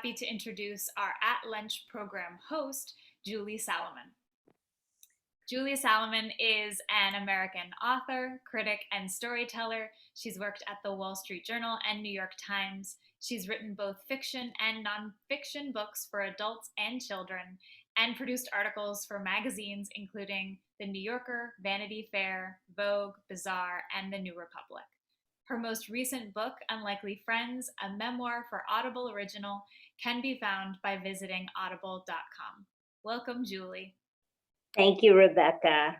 happy to introduce our At Lunch program host, Julie Salomon. Julie Salomon is an American author, critic, and storyteller. She's worked at the Wall Street Journal and New York Times. She's written both fiction and nonfiction books for adults and children, and produced articles for magazines including The New Yorker, Vanity Fair, Vogue, Bazaar, and The New Republic. Her most recent book, Unlikely Friends, a memoir for Audible Original, can be found by visiting audible.com. Welcome, Julie. Thank you, Rebecca.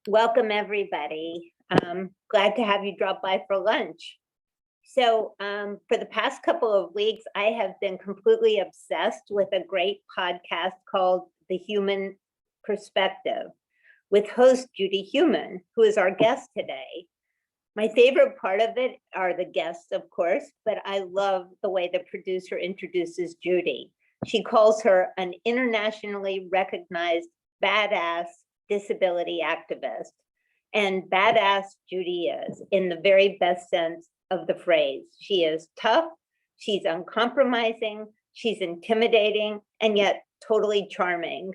Welcome, everybody. Glad to have you drop by for lunch. So for the past couple of weeks, I have been completely obsessed with a great podcast called The Human Perspective with host Judy Heumann, who is our guest today. My favorite part of it are the guests, of course, but I love the way the producer introduces Judy. She calls her an internationally recognized badass disability activist. And badass Judy is, in the very best sense of the phrase. She is tough, she's uncompromising, she's intimidating, and yet totally charming.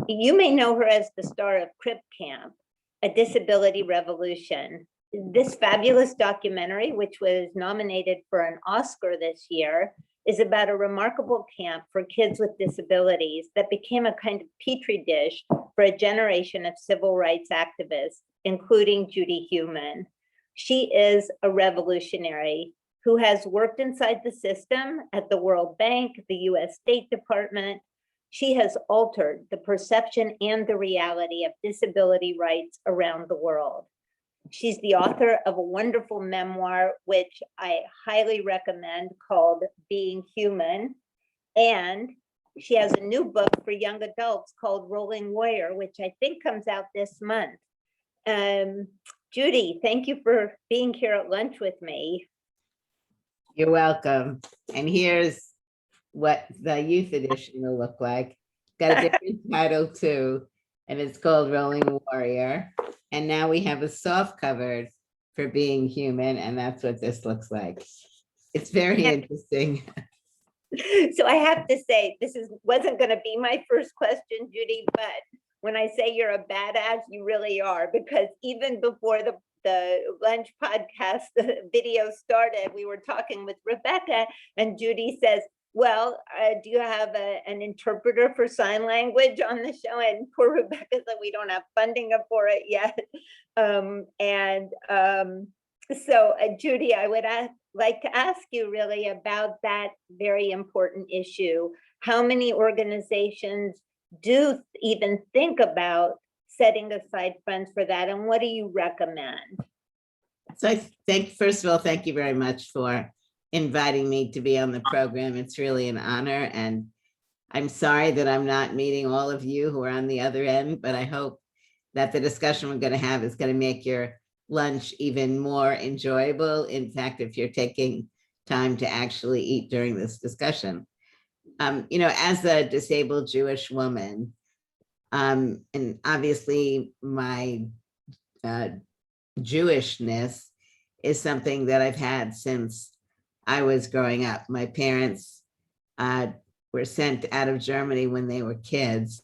You may know her as the star of Crip Camp, A Disability Revolution. This fabulous documentary, which was nominated for an Oscar this year, is about a remarkable camp for kids with disabilities that became a kind of petri dish for a generation of civil rights activists, including Judy Heumann. She is a revolutionary who has worked inside the system at the World Bank, the US State Department. She has altered the perception and the reality of disability rights around the world. She's the author of a wonderful memoir, which I highly recommend, called Being Human. And she has a new book for young adults called Rolling Warrior, which I think comes out this month. Judy, thank you for being here at lunch with me. You're welcome. And here's what the youth edition will look like. Got a different title too, and it's called Rolling Warrior. And now we have a soft cover for Being Human, and that's what this looks like. It's very interesting. So I have to say, wasn't going to be my first question, Judy, but when I say you're a badass, you really are, because even before the lunch podcast video started, we were talking with Rebecca, and Judy says, well, do you have an interpreter for sign language on the show? And poor Rebecca said, we don't have funding for it yet. So Judy, I would like to ask you really about that very important issue. How many organizations do even think about setting aside funds for that? And what do you recommend? So I first of all, thank you very much for inviting me to be on the program. It's really an honor, and I'm sorry that I'm not meeting all of you who are on the other end, but I hope that the discussion we're going to have is going to make your lunch even more enjoyable. In fact, if you're taking time to actually eat during this discussion. As a disabled Jewish woman, and obviously my Jewishness is something that I've had since I was growing up. My parents were sent out of Germany when they were kids.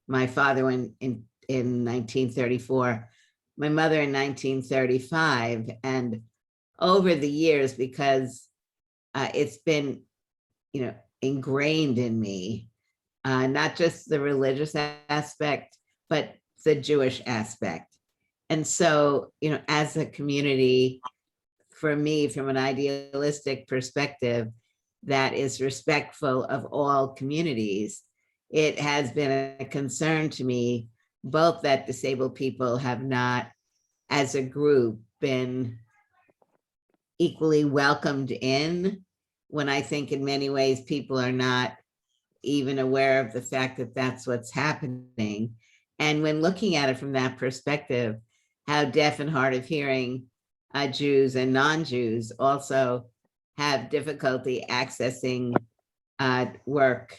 My father went in 1934, my mother in 1935. And over the years, because it's been, ingrained in me, not just the religious aspect, but the Jewish aspect. And so, as a community, for me, from an idealistic perspective that is respectful of all communities, it has been a concern to me, both that disabled people have not, as a group, been equally welcomed in, when I think in many ways people are not even aware of the fact that that's what's happening. And when looking at it from that perspective, how deaf and hard of hearing Jews and non-Jews also have difficulty accessing work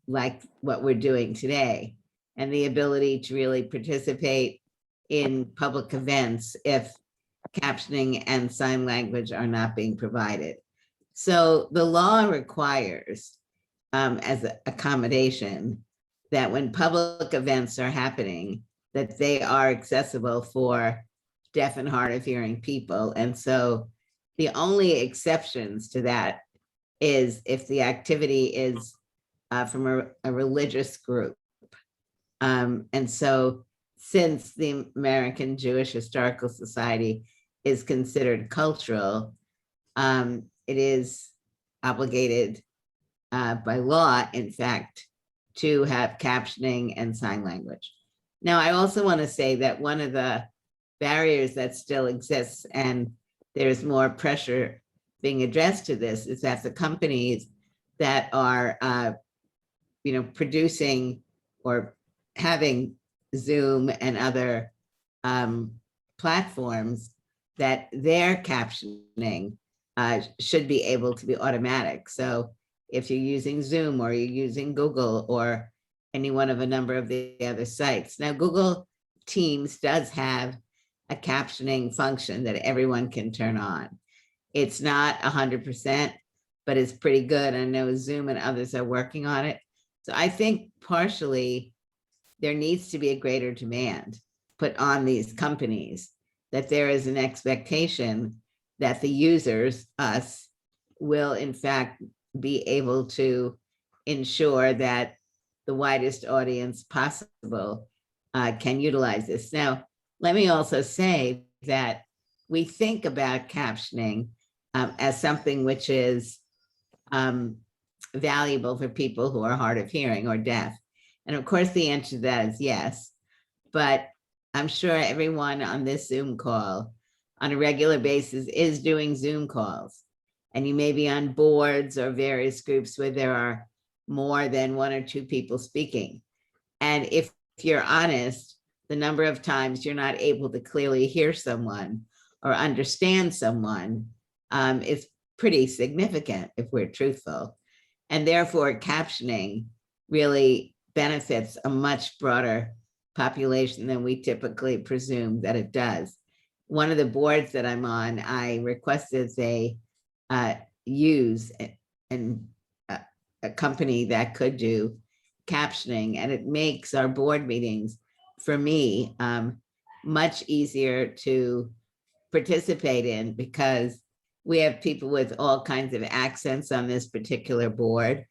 like what we're doing today, and the ability to really participate in public events if captioning and sign language are not being provided. So the law requires, as an accommodation, that when public events are happening, that they are accessible for deaf and hard of hearing people. And so the only exceptions to that is if the activity is from a religious group. And so since the American Jewish Historical Society is considered cultural, it is obligated by law, in fact, to have captioning and sign language. Now, I also want to say that one of the barriers that still exists, and there's more pressure being addressed to this, is that the companies that are producing or having Zoom and other platforms, that their captioning should be able to be automatic. So if you're using Zoom or you're using Google or any one of a number of the other sites. Now, Google Teams does have a captioning function that everyone can turn on. It's not 100%, but it's pretty good. I know Zoom and others are working on it. So I think partially there needs to be a greater demand put on these companies, that there is an expectation that the users, us, will in fact be able to ensure that the widest audience possible can utilize this. Now, let me also say that we think about captioning as something which is valuable for people who are hard of hearing or deaf. And of course, the answer to that is yes. But I'm sure everyone on this Zoom call on a regular basis is doing Zoom calls. And you may be on boards or various groups where there are more than one or two people speaking. And if you're honest, the number of times you're not able to clearly hear someone or understand someone is pretty significant if we're truthful. And therefore, captioning really benefits a much broader population than we typically presume that it does. One of the boards that I'm on, I requested they use a company that could do captioning, and it makes our board meetings, for me, much easier to participate in, because we have people with all kinds of accents on this particular board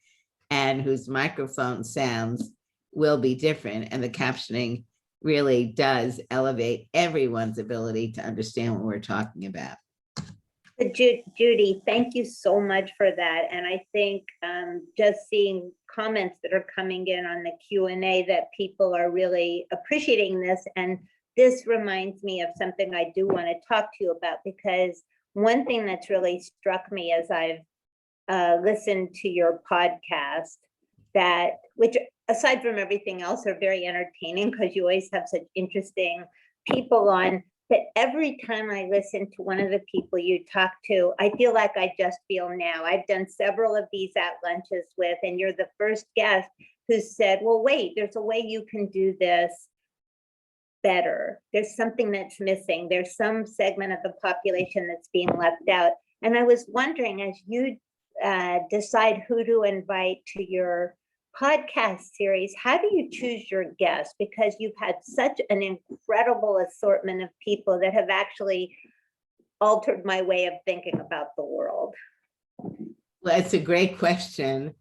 and whose microphone sounds will be different. And the captioning really does elevate everyone's ability to understand what we're talking about. Judy, thank you so much for that. And I think just seeing comments that are coming in on the Q&A that people are really appreciating this. And this reminds me of something I do want to talk to you about, because one thing that's really struck me as I've listened to your podcast, that, which aside from everything else are very entertaining because you always have such interesting people on, but every time I listen to one of the people you talk to, I feel like I just feel now. I've done several of these at lunches with, and you're the first guest who said, well, wait, there's a way you can do this better. There's something that's missing. There's some segment of the population that's being left out. And I was wondering, as you decide who to invite to your podcast series, how do you choose your guests? Because you've had such an incredible assortment of people that have actually altered my way of thinking about the world. Well, it's a great question,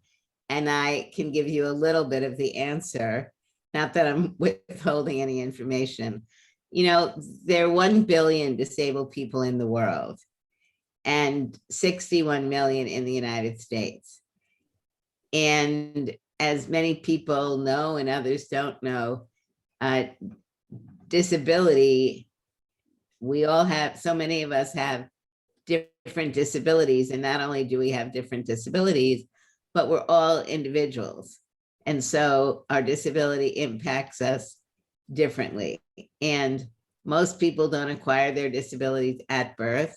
and I can give you a little bit of the answer, not that I'm withholding any information. You know, there are 1 billion disabled people in the world and 61 million in the United States. And as many people know and others don't know, disability, we all have, so many of us have different disabilities. And not only do we have different disabilities, but we're all individuals. And so our disability impacts us differently. And most people don't acquire their disabilities at birth.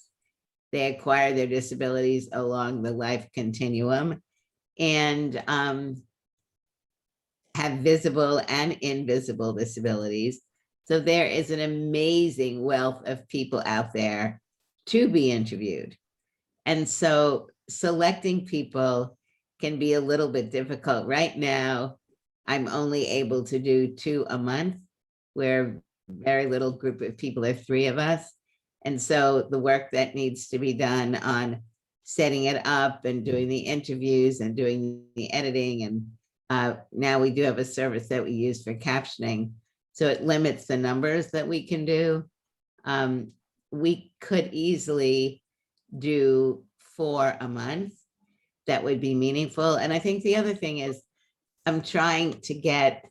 They acquire their disabilities along the life continuum, and have visible and invisible disabilities. So there is an amazing wealth of people out there to be interviewed. And so selecting people can be a little bit difficult. Right now, I'm only able to do 2 a month. We're a very little group of people, there are 3 of us. And so the work that needs to be done on setting it up and doing the interviews and doing the editing, and now we do have a service that we use for captioning. So it limits the numbers that we can do. We could easily do 4 a month. That would be meaningful. And I think the other thing is I'm trying to get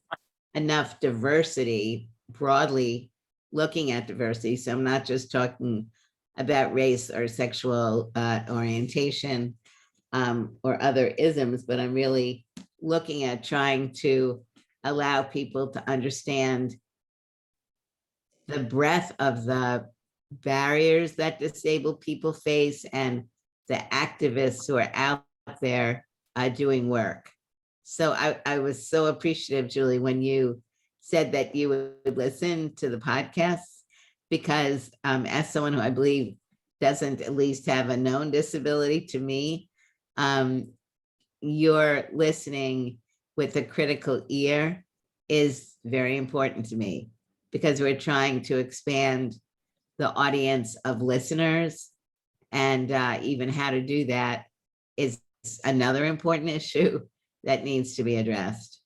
enough diversity, broadly looking at diversity. So I'm not just talking about race or sexual orientation or other isms, but I'm really looking at trying to allow people to understand the breadth of the barriers that disabled people face and the activists who are out there doing work. So I was so appreciative, Julie, when you said that you would listen to the podcasts, because as someone who I believe doesn't at least have a known disability, to me, your listening with a critical ear is very important to me, because we're trying to expand the audience of listeners, and even how to do that is another important issue that needs to be addressed.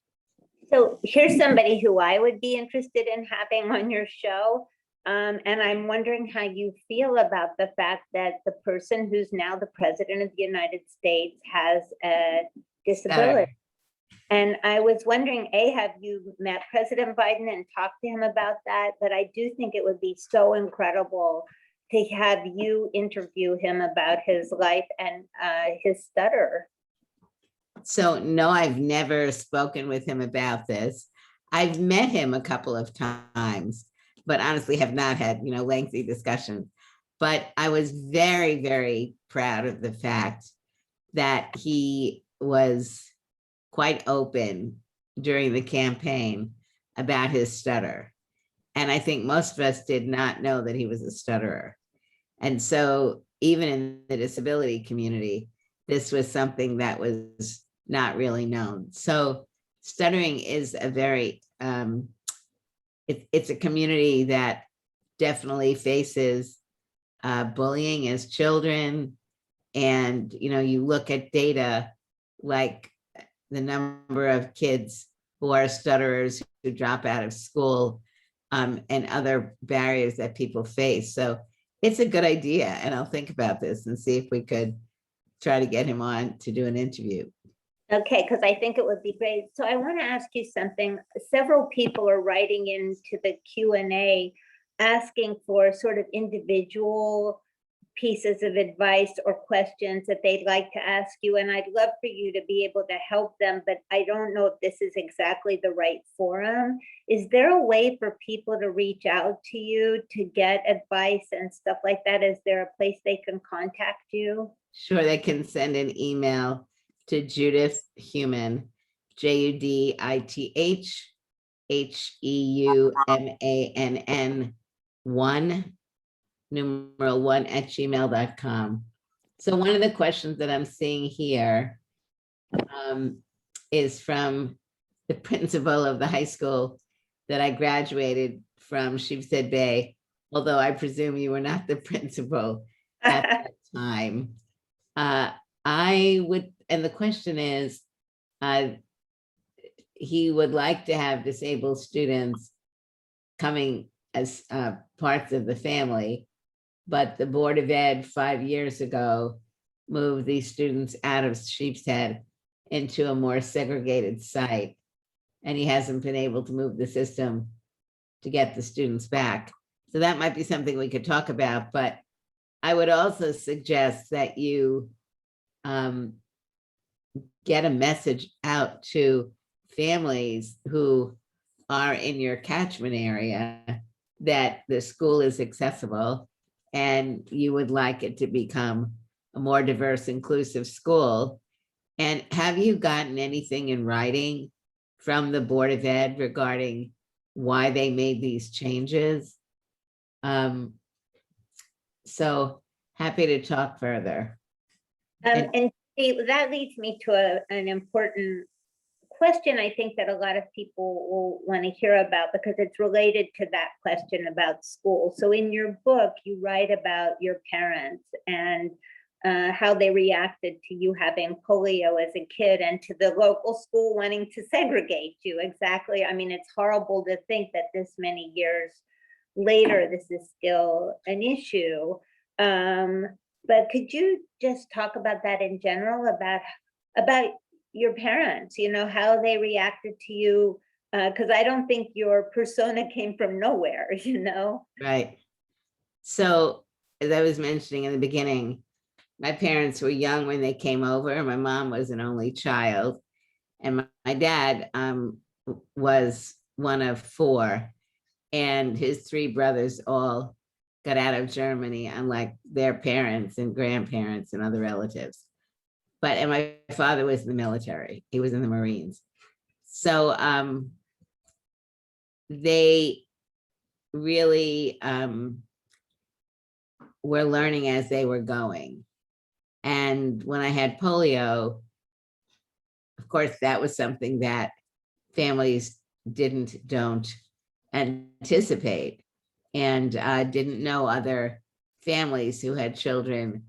So here's somebody who I would be interested in having on your show. And I'm wondering how you feel about the fact that the person who's now the president of the United States has a disability. And I was wondering, A, have you met President Biden and talked to him about that? But I do think it would be so incredible to have you interview him about his life and his stutter. So no, I've never spoken with him about this. I've met him a couple of times, but honestly have not had, lengthy discussions. But I was very, very proud of the fact that he was quite open during the campaign about his stutter. And I think most of us did not know that he was a stutterer. And so even in the disability community, this was something that was not really known. So stuttering is a very, it's a community that definitely faces bullying as children. And, you look at data like the number of kids who are stutterers who drop out of school and other barriers that people face. So it's a good idea. And I'll think about this and see if we could try to get him on to do an interview. Okay, because I think it would be great. So I want to ask you something. Several people are writing into the Q&A asking for sort of individual pieces of advice or questions that they'd like to ask you. And I'd love for you to be able to help them, but I don't know if this is exactly the right forum. Is there a way for people to reach out to you to get advice and stuff like that? Is there a place they can contact you? Sure, they can send an email to Judith Heumann, JUDITH HEUMANN 1 So one of the questions that I'm seeing here is from the principal of the high school that I graduated from, Sheepshead Bay, although I presume you were not the principal at that time. And the question is, he would like to have disabled students coming as parts of the family, but the Board of Ed 5 years ago moved these students out of Sheepshead into a more segregated site. And he hasn't been able to move the system to get the students back. So that might be something we could talk about, but I would also suggest that you get a message out to families who are in your catchment area that the school is accessible and you would like it to become a more diverse, inclusive school. And have you gotten anything in writing from the Board of Ed regarding why they made these changes? So happy to talk further. And that leads me to an important question, I think, that a lot of people will want to hear about, because it's related to that question about school. So in your book, you write about your parents and how they reacted to you having polio as a kid, and to the local school wanting to segregate you. Exactly. I mean, it's horrible to think that this many years later, this is still an issue. But could you just talk about that in general, about your parents, you know, how they reacted to you? Because I don't think your persona came from nowhere, you know? Right. So as I was mentioning in the beginning, my parents were young when they came over. My mom was an only child, and my dad was one of four, and his three brothers all got out of Germany, unlike their parents and grandparents and other relatives. And my father was in the military. He was in the Marines. So they really were learning as they were going. And when I had polio, of course, that was something that families don't anticipate, and didn't know other families who had children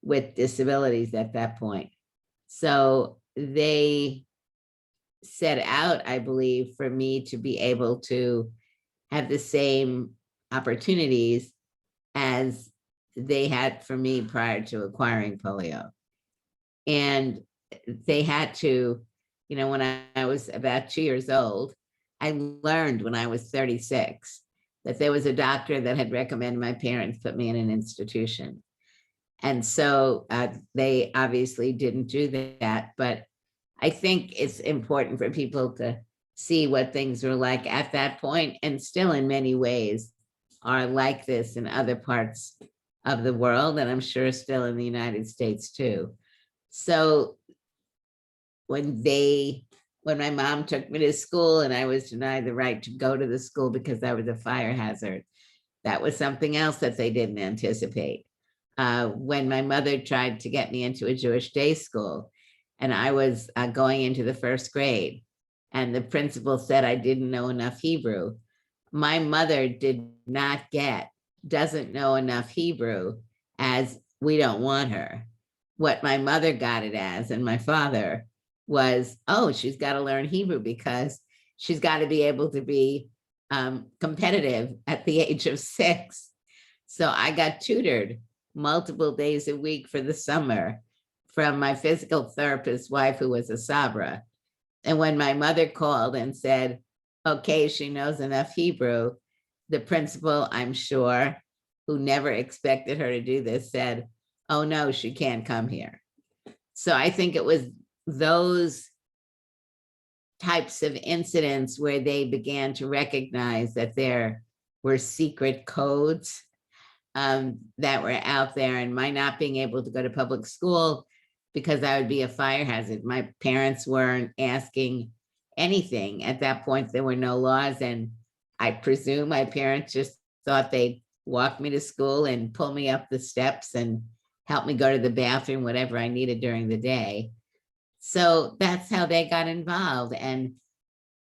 with disabilities at that point. So they set out, I believe, for me to be able to have the same opportunities as they had for me prior to acquiring polio. And they had to, you know, when I was about 2 years old, I learned when I was 36 that there was a doctor that had recommended my parents put me in an institution. And so they obviously didn't do that, but I think it's important for people to see what things were like at that point, and still in many ways are like this in other parts of the world, and I'm sure still in the United States too. So when my mom took me to school and I was denied the right to go to the school because I was a fire hazard, that was something else that they didn't anticipate. When my mother tried to get me into a Jewish day school, and I was going into the first grade, and the principal said I didn't know enough Hebrew. My mother doesn't know enough Hebrew as we don't want her. What my mother got it as, and my father, was, oh, she's got to learn Hebrew because she's got to be able to be competitive at the age of 6. So I got tutored multiple days a week for the summer from my physical therapist's wife, who was a Sabra. And when my mother called and said, okay, she knows enough Hebrew, the principal, I'm sure, who never expected her to do this, said, oh no, she can't come here. So I think it was those types of incidents where they began to recognize that there were secret codes that were out there, and my not being able to go to public school because I would be a fire hazard. My parents weren't asking anything. At that point, there were no laws, and I presume my parents just thought they'd walk me to school and pull me up the steps and help me go to the bathroom, whatever I needed during the day. So that's how they got involved. And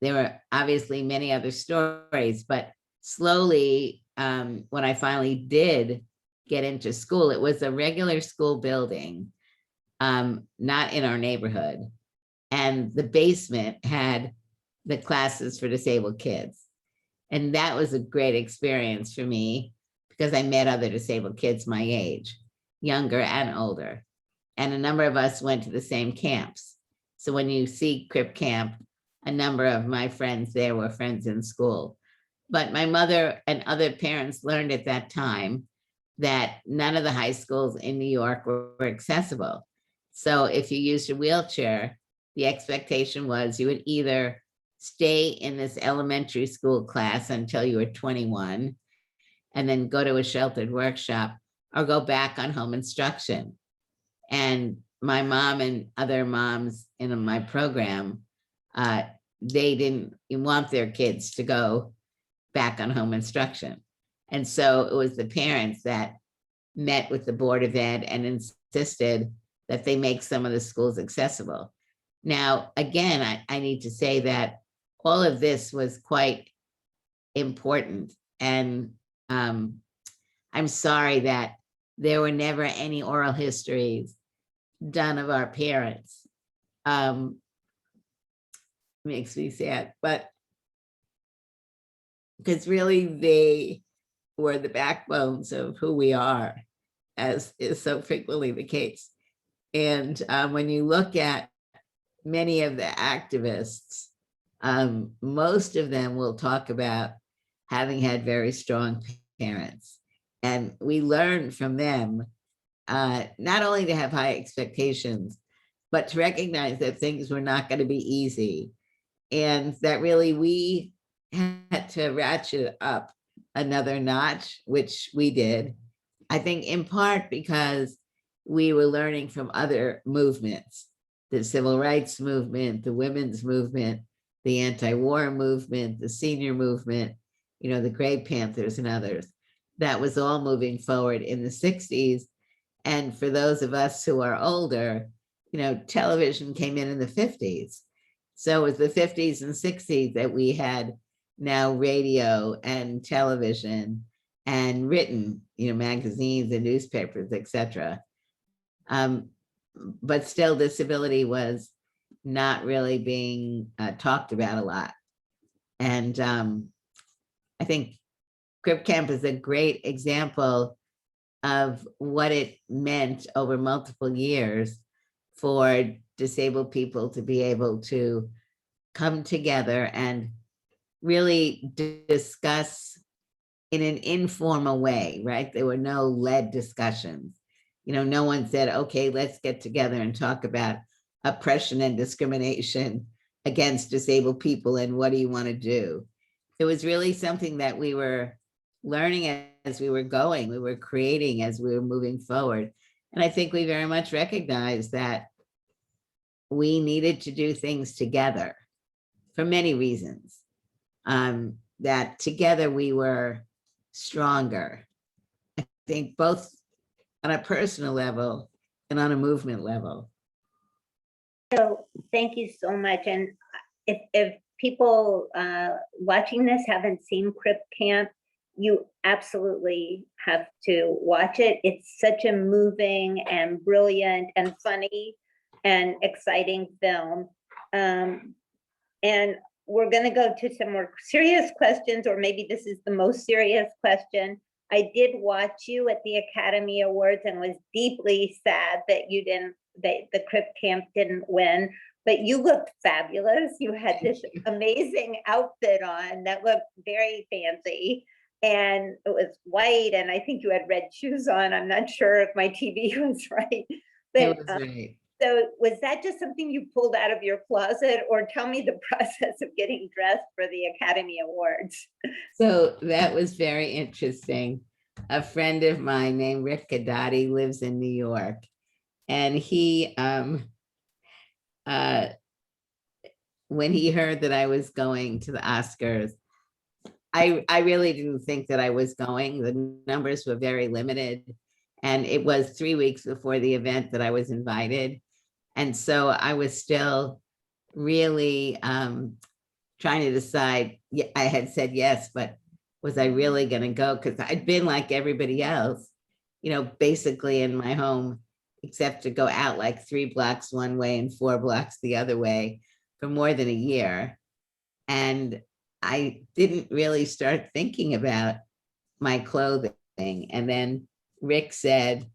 there were obviously many other stories, but slowly, when I finally did get into school, it was a regular school building, not in our neighborhood. And the basement had the classes for disabled kids. And that was a great experience for me because I met other disabled kids my age, younger and older. And a number of us went to the same camps. So when you see Crip Camp, a number of my friends there were friends in school. But my mother and other parents learned at that time that none of the high schools in New York were accessible. So if you used a wheelchair, the expectation was you would either stay in this elementary school class until you were 21 and then go to a sheltered workshop, or go back on home instruction. And my mom and other moms in my program, they didn't want their kids to go back on home instruction. And so it was the parents that met with the Board of Ed and insisted that they make some of the schools accessible. Now, again, I need to say that all of this was quite important. And I'm sorry that there were never any oral histories done of our parents. Makes me sad, but because really they were the backbones of who we are, as is so frequently the case. And when you look at many of the activists, most of them will talk about having had very strong parents. And we learn from them, not only to have high expectations, but to recognize that things were not going to be easy. And that really we had to ratchet up another notch, which we did. I think in part because we were learning from other movements, the civil rights movement, the women's movement, the anti-war movement, the senior movement, you know, the Gray Panthers and others. That was all moving forward in the 60s. And for those of us who are older, you know, television came in the 50s. So it was the 50s and 60s that we had now radio and television and written, you know, magazines and newspapers, etc. But still disability was not really being talked about a lot. And I think Crip Camp is a great example of what it meant over multiple years for disabled people to be able to come together and really discuss in an informal way, right? There were no led discussions. You know, no one said, okay, let's get together and talk about oppression and discrimination against disabled people and what do you want to do? It was really something that we were learning as we were going, we were creating as we were moving forward. And I think we very much recognized that we needed to do things together for many reasons. That together we were stronger. I think both on a personal level and on a movement level. So thank you so much. And if people watching this haven't seen Crip Camp, you absolutely have to watch it. It's such a moving and brilliant and funny and exciting film. And we're going to go to some more serious questions, or maybe this is the most serious question. I did watch you at the Academy Awards and was deeply sad that you didn't, that the Crip Camp didn't win, but you looked fabulous. You had this amazing outfit on that looked very fancy, and it was white, and I think you had red shoes on. I'm not sure if my TV was right. But, It was right. so was that just something you pulled out of your closet, or tell me the process of getting dressed for the Academy Awards? So that was very interesting. A friend of mine named Rick Gadati lives in New York, and he, when he heard that I was going to the Oscars, I really didn't think that I was going. The numbers were very limited, and it was 3 weeks before the event that I was invited. And so I was still really trying to decide. I had said yes, but was I really going to go? Because I'd been like everybody else, you know, basically in my home, except to go out like 3 blocks one way and 4 blocks the other way for more than a year. And I didn't really start thinking about my clothing. And then Rick said,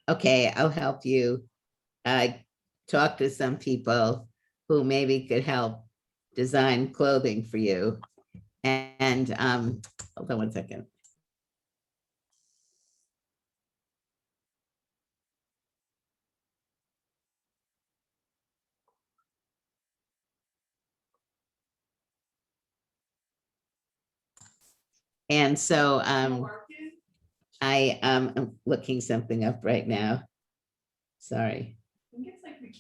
okay, I'll help you talk to some people who maybe could help design clothing for you. And hold on one second. And so I'm looking something up right now. Sorry. I think it's like the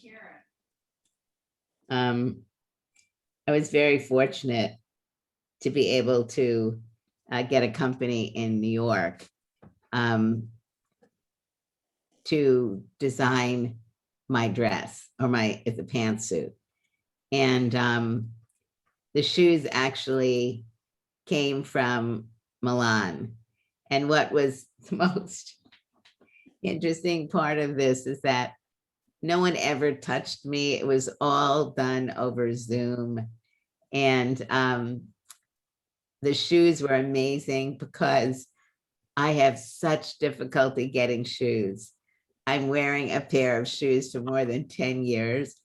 carrot. I was very fortunate to be able to get a company in New York to design my dress or it's a pantsuit. And the shoes actually came from Milan. And what was the most interesting part of this is that no one ever touched me. It was all done over Zoom. And the shoes were amazing because I have such difficulty getting shoes. I'm wearing a pair of shoes for more than 10 years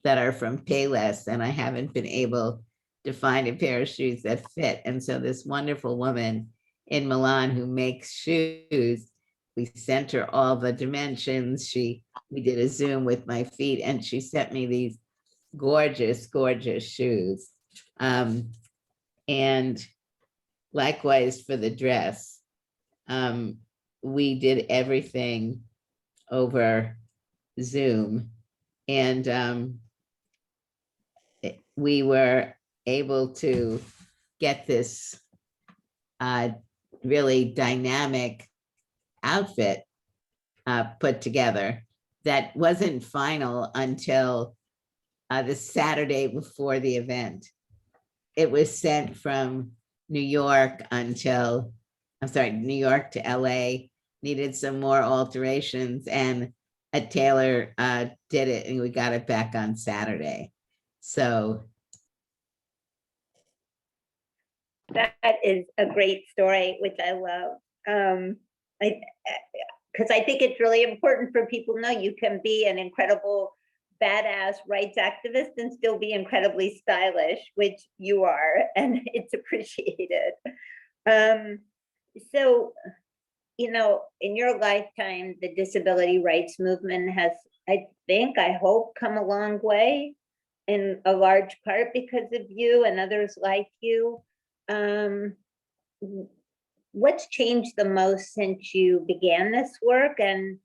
that are from Payless, and I haven't been able to find a pair of shoes that fit. And so this wonderful woman in Milan who makes shoes, we sent her all the dimensions. We did a Zoom with my feet, and she sent me these gorgeous, gorgeous shoes. And likewise for the dress, we did everything over Zoom, and we were able to get this really dynamic outfit put together that wasn't final until the Saturday before the event. It was sent from New York to LA, needed some more alterations, and a tailor did it, and we got it back on Saturday. So that is a great story, which I love. Because I think it's really important for people to know you can be an incredible badass rights activist and still be incredibly stylish, which you are, and it's appreciated. So, you know, in your lifetime, the disability rights movement has, I hope, come a long way, in a large part because of you and others like you. What's changed the most since you began this work, and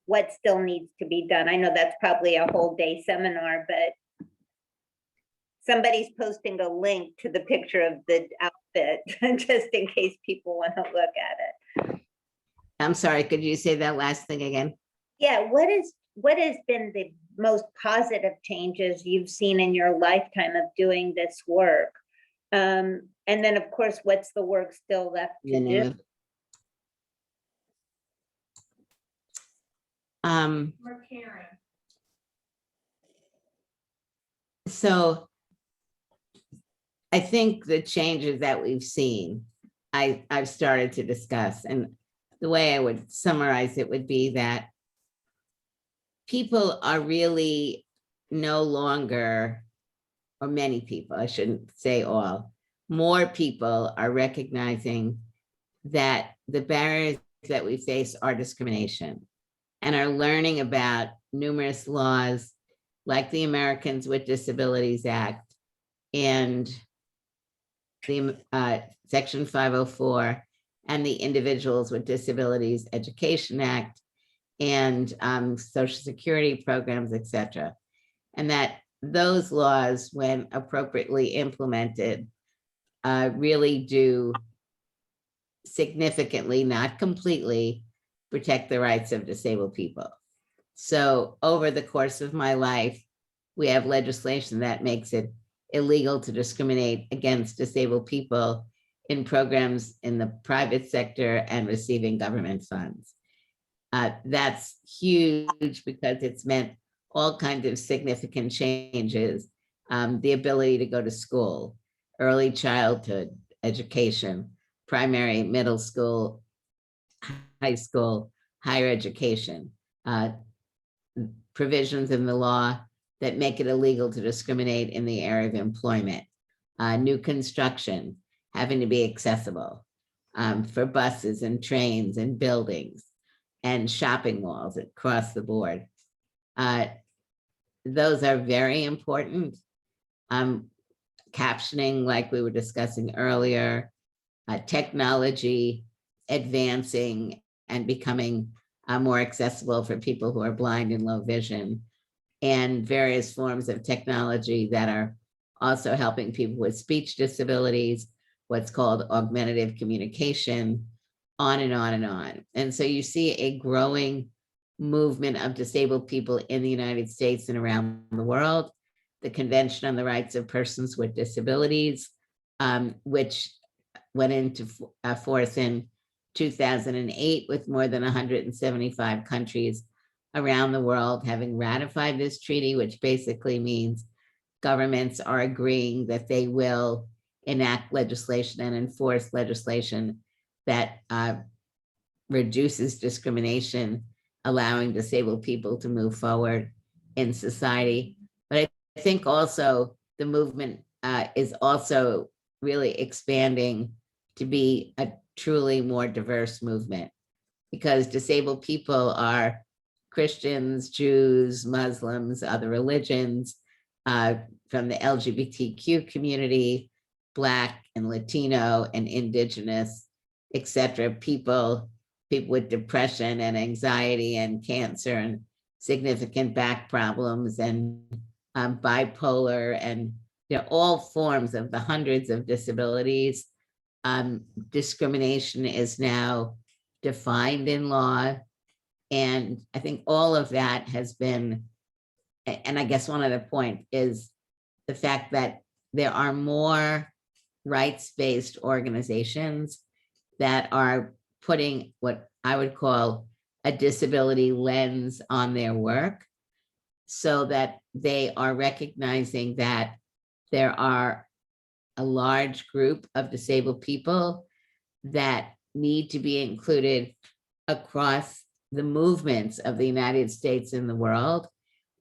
what still needs to be done? I know that's probably a whole day seminar, but somebody's posting a link to the picture of the outfit just in case people want to look at it. I'm sorry, could you say that last thing again? Yeah, what has been the most positive changes you've seen in your lifetime of doing this work? And then, of course, what's the work still left to do? So I think the changes that we've seen, I've started to discuss, and the way I would summarize it would be that people are really no longer, or many people, I shouldn't say all, more people are recognizing that the barriers that we face are discrimination, and are learning about numerous laws like the Americans with Disabilities Act and the Section 504 and the Individuals with Disabilities Education Act and Social Security programs, etc. And that those laws, when appropriately implemented, really do significantly, not completely, protect the rights of disabled people. So over the course of my life, we have legislation that makes it illegal to discriminate against disabled people in programs in the private sector and receiving government funds. That's huge because it's meant all kinds of significant changes. The ability to go to school, early childhood education, primary, middle school, high school, higher education, provisions in the law that make it illegal to discriminate in the area of employment, new construction having to be accessible for buses and trains and buildings and shopping malls across the board. Those are very important. Captioning, like we were discussing earlier, technology advancing and becoming more accessible for people who are blind and low vision, and various forms of technology that are also helping people with speech disabilities, what's called augmentative communication, on and on and on. And so you see a growing movement of disabled people in the United States and around the world, the Convention on the Rights of Persons with Disabilities, which went into force in 2008 with more than 175 countries around the world having ratified this treaty, which basically means governments are agreeing that they will enact legislation and enforce legislation that reduces discrimination, allowing disabled people to move forward in society. But I think also the movement is also really expanding to be a truly more diverse movement, because disabled people are Christians, Jews, Muslims, other religions, from the LGBTQ community, Black and Latino and Indigenous, etc. People with depression and anxiety and cancer and significant back problems and bipolar and all forms of the hundreds of disabilities. Discrimination is now defined in law. And I think all of that has been, and I guess one other point is the fact that there are more rights-based organizations that are putting what I would call a disability lens on their work, so that they are recognizing that there are a large group of disabled people that need to be included across the movements of the United States and the world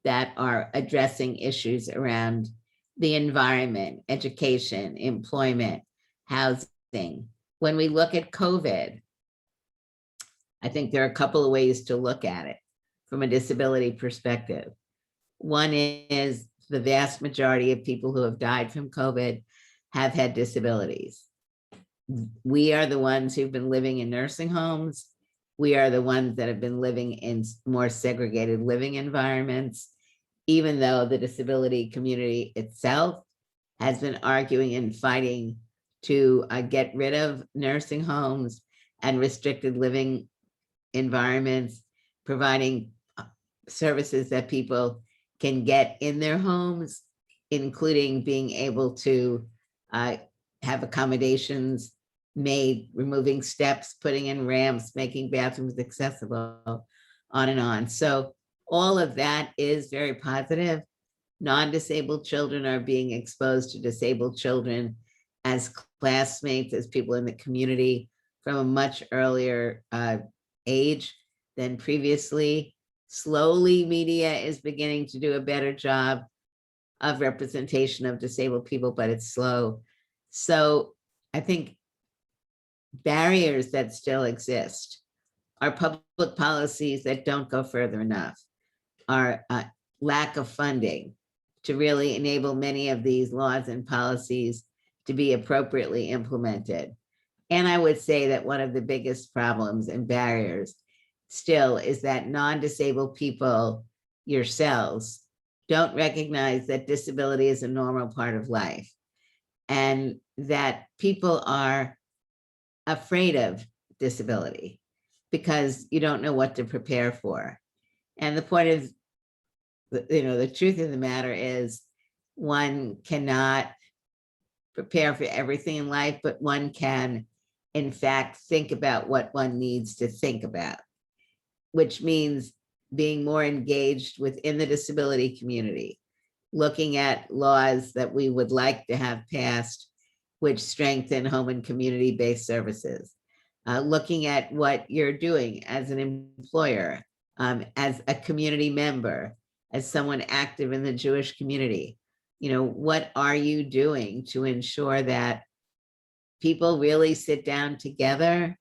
that are addressing issues around the environment, education, employment, housing. When we look at COVID, I think there are a couple of ways to look at it from a disability perspective. One is the vast majority of people who have died from COVID have had disabilities. We are the ones who've been living in nursing homes. We are the ones that have been living in more segregated living environments, even though the disability community itself has been arguing and fighting to get rid of nursing homes and restricted living environments, providing services that people can get in their homes, including being able to have accommodations made, removing steps, putting in ramps, making bathrooms accessible, on and on. So all of that is very positive. Non-disabled children are being exposed to disabled children as classmates, as people in the community from a much earlier age than previously. Slowly, media is beginning to do a better job of representation of disabled people, but it's slow. So I think barriers that still exist are public policies that don't go further enough, our lack of funding to really enable many of these laws and policies to be appropriately implemented. And I would say that one of the biggest problems and barriers still is that non-disabled people yourselves don't recognize that disability is a normal part of life, and that people are afraid of disability because you don't know what to prepare for. And the point is, the truth of the matter is one cannot prepare for everything in life, but one can, in fact, think about what one needs to think about, which means being more engaged within the disability community, looking at laws that we would like to have passed, which strengthen home and community-based services, looking at what you're doing as an employer, as a community member, as someone active in the Jewish community. What are you doing to ensure that people really sit down together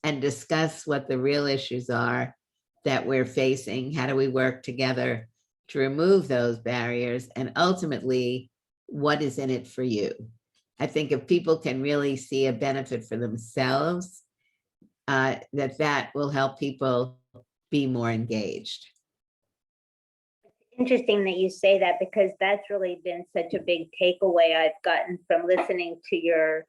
and discuss what the real issues are that we're facing? How do we work together to remove those barriers? And ultimately, what is in it for you? I think if people can really see a benefit for themselves, that will help people be more engaged. Interesting that you say that, because that's really been such a big takeaway I've gotten from listening to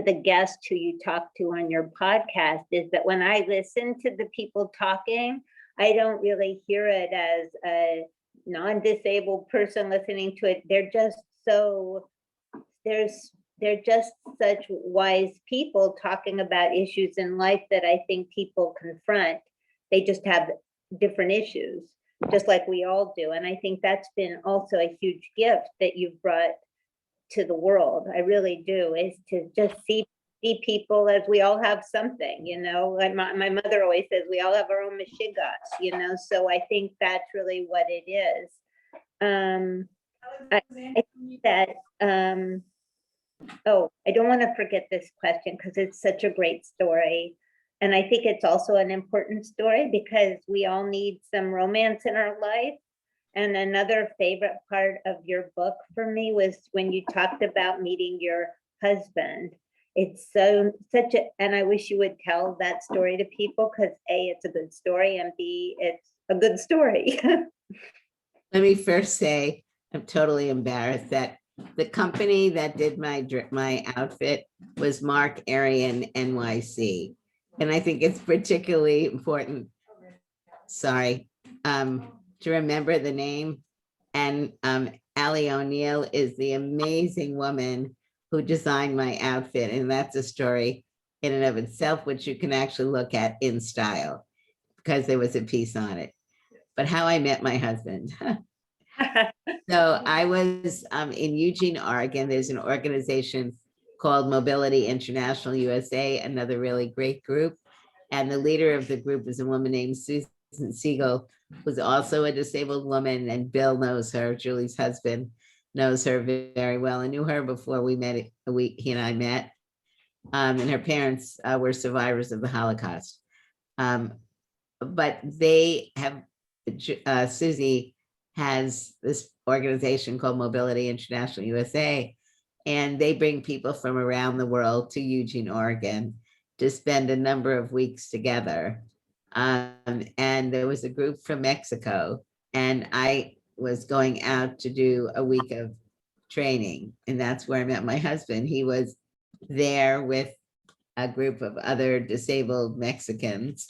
the guests who you talk to on your podcast, is that when I listen to the people talking, I don't really hear it as a non-disabled person listening to it. They're just so, they're just such wise people talking about issues in life that I think people confront. They just have different issues, just like we all do. And I think that's been also a huge gift that you've brought to the world. I really do, is to just see people as we all have something, you know. Like my mother always says, we all have our own mashigas, you know. So I think that's really what it is. I think that oh, I don't want to forget this question because it's such a great story. And I think it's also an important story because we all need some romance in our life. And another favorite part of your book for me was when you talked about meeting your husband. It's such a, and I wish you would tell that story to people because A, it's a good story, and B, it's a good story. Let me first say, I'm totally embarrassed that the company that did my outfit was Mark Arian NYC. And I think it's particularly important, sorry, to remember the name. And Allie O'Neill is the amazing woman who designed my outfit. And that's a story in and of itself, which you can actually look at in Style because there was a piece on it. But how I met my husband. So I was in Eugene, Oregon. There's an organization called Mobility International USA, another really great group. And the leader of the group is a woman named Susan Siegel, who's also a disabled woman, and Bill knows her, Julie's husband knows her very well. I knew her before we met, he and I met. And her parents were survivors of the Holocaust. But they have, Susie has this organization called Mobility International USA, and they bring people from around the world to Eugene, Oregon to spend a number of weeks together. And there was a group from Mexico, and I was going out to do a week of training, and that's where I met my husband. He was there with a group of other disabled Mexicans.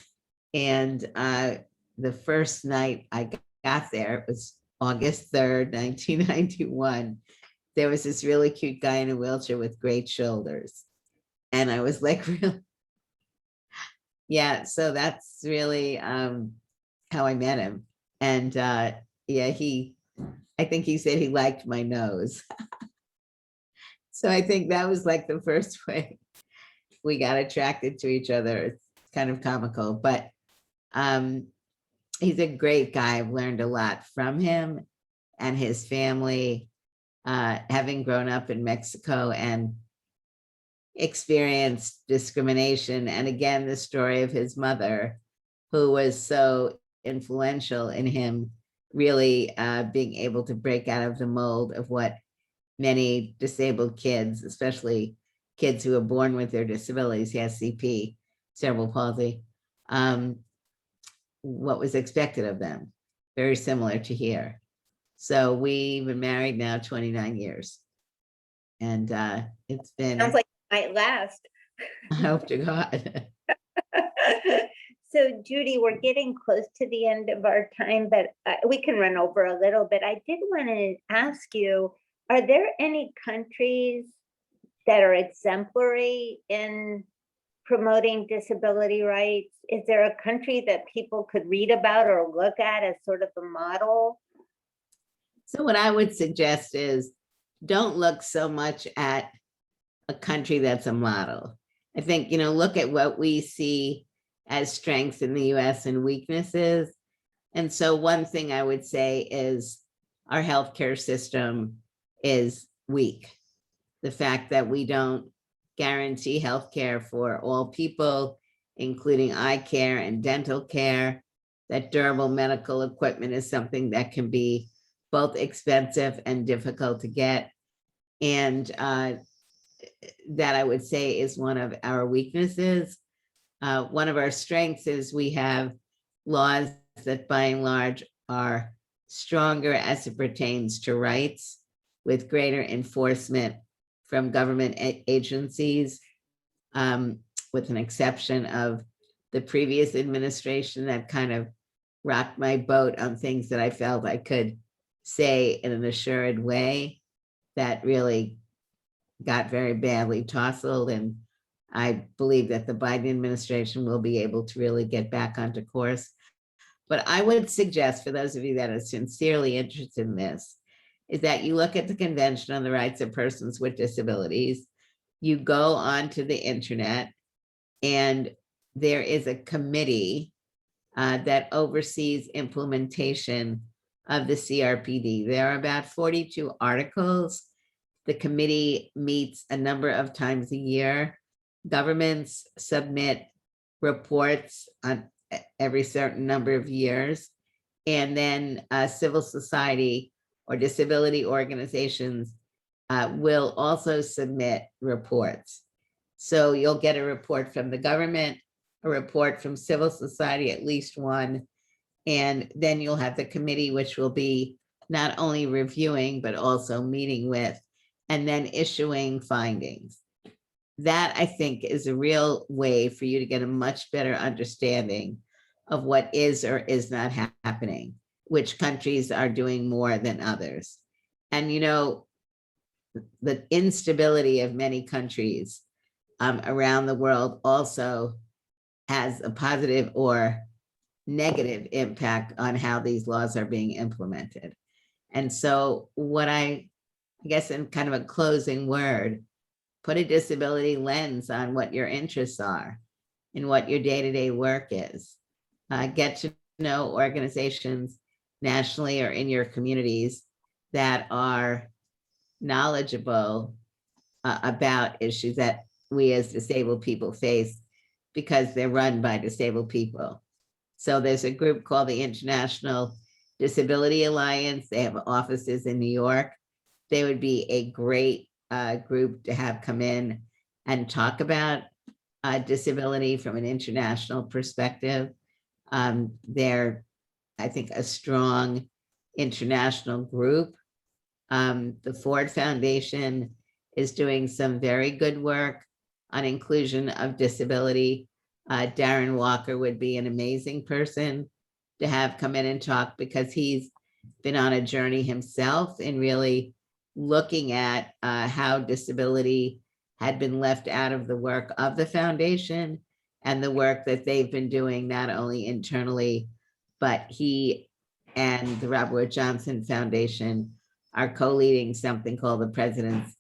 And the first night I got there, it was August 3rd, 1991. There was this really cute guy in a wheelchair with great shoulders. And I was like, really? Yeah, so that's really how I met him. And yeah, I think he said he liked my nose. So I think that was like the first way we got attracted to each other. It's kind of comical, but he's a great guy. I've learned a lot from him and his family, having grown up in Mexico and experienced discrimination. And again, the story of his mother, who was so influential in him really being able to break out of the mold of what many disabled kids, especially kids who are born with their disabilities, he has CP, cerebral palsy, what was expected of them, very similar to here. So we've been married now 29 years. And it's been— Sounds like it might last. I hope to God. So Judy, we're getting close to the end of our time, but we can run over a little bit. I did want to ask you, are there any countries that are exemplary in promoting disability rights? Is there a country that people could read about or look at as sort of a model? So what I would suggest is don't look so much at a country that's a model. I think, look at what we see as strengths in the US and weaknesses. And so one thing I would say is our healthcare system is weak. The fact that we don't guarantee healthcare for all people, including eye care and dental care, that durable medical equipment is something that can be both expensive and difficult to get. And that I would say is one of our weaknesses. One of our strengths is we have laws that by and large are stronger as it pertains to rights, with greater enforcement from government agencies, with an exception of the previous administration that kind of rocked my boat on things that I felt I could say in an assured way that really got very badly tousled. And I believe that the Biden administration will be able to really get back onto course. But I would suggest for those of you that are sincerely interested in this, is that you look at the Convention on the Rights of Persons with Disabilities, you go onto the internet, and there is a committee that oversees implementation of the CRPD. There are about 42 articles. The committee meets a number of times a year. Governments submit reports on every certain number of years. And then civil society or disability organizations will also submit reports. So you'll get a report from the government, a report from civil society, at least one, and then you'll have the committee, which will be not only reviewing, but also meeting with, and then issuing findings. That, I think, is a real way for you to get a much better understanding of what is or is not happening, which countries are doing more than others. And, you know, the instability of many countries around the world also has a positive or negative impact on how these laws are being implemented. And so what I guess in kind of a closing word, put a disability lens on what your interests are and what your day-to-day work is. Get to know organizations nationally or in your communities that are knowledgeable about issues that we as disabled people face, because they're run by disabled people. So there's a group called the International Disability Alliance. They have offices in New York. They would be a great group to have come in and talk about disability from an international perspective. They're, I think, a strong international group. The Ford Foundation is doing some very good work on inclusion of disability. Darren Walker would be an amazing person to have come in and talk, because he's been on a journey himself in really looking at how disability had been left out of the work of the foundation and the work that they've been doing, not only internally, but he and the Robert Wood Johnson Foundation are co-leading something called the President's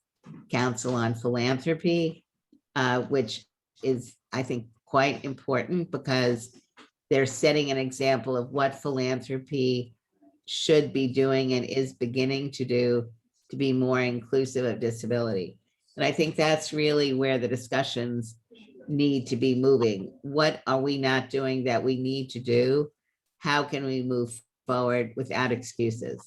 Council on Philanthropy, which is, I think, quite important, because they're setting an example of what philanthropy should be doing and is beginning to do to be more inclusive of disability. And I think that's really where the discussions need to be moving. What are we not doing that we need to do? How can we move forward without excuses?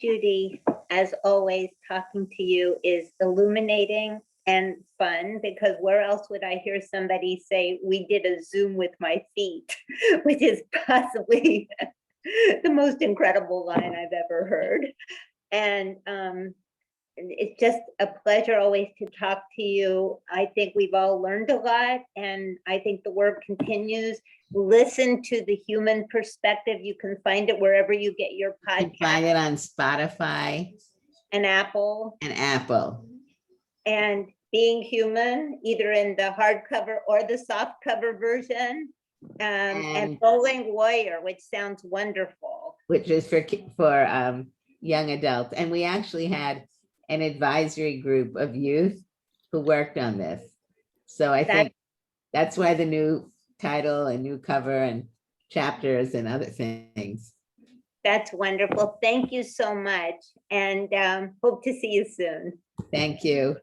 Judy, as always, talking to you is illuminating and fun, because where else would I hear somebody say, we did a Zoom with my feet, which is possibly the most incredible line I've ever heard. And it's just a pleasure always to talk to you. I think we've all learned a lot, and I think the work continues. Listen to the human perspective. You can find it wherever you get your You can podcast. find it on Spotify And Apple. and Apple. And Being Human, either in the hardcover or the softcover version. And Bowling Warrior, which sounds wonderful. Which is for young adults. And we actually had an advisory group of youth who worked on this. So I think that's why the new title and new cover and chapters and other things. That's wonderful. Thank you so much. And hope to see you soon. Thank you.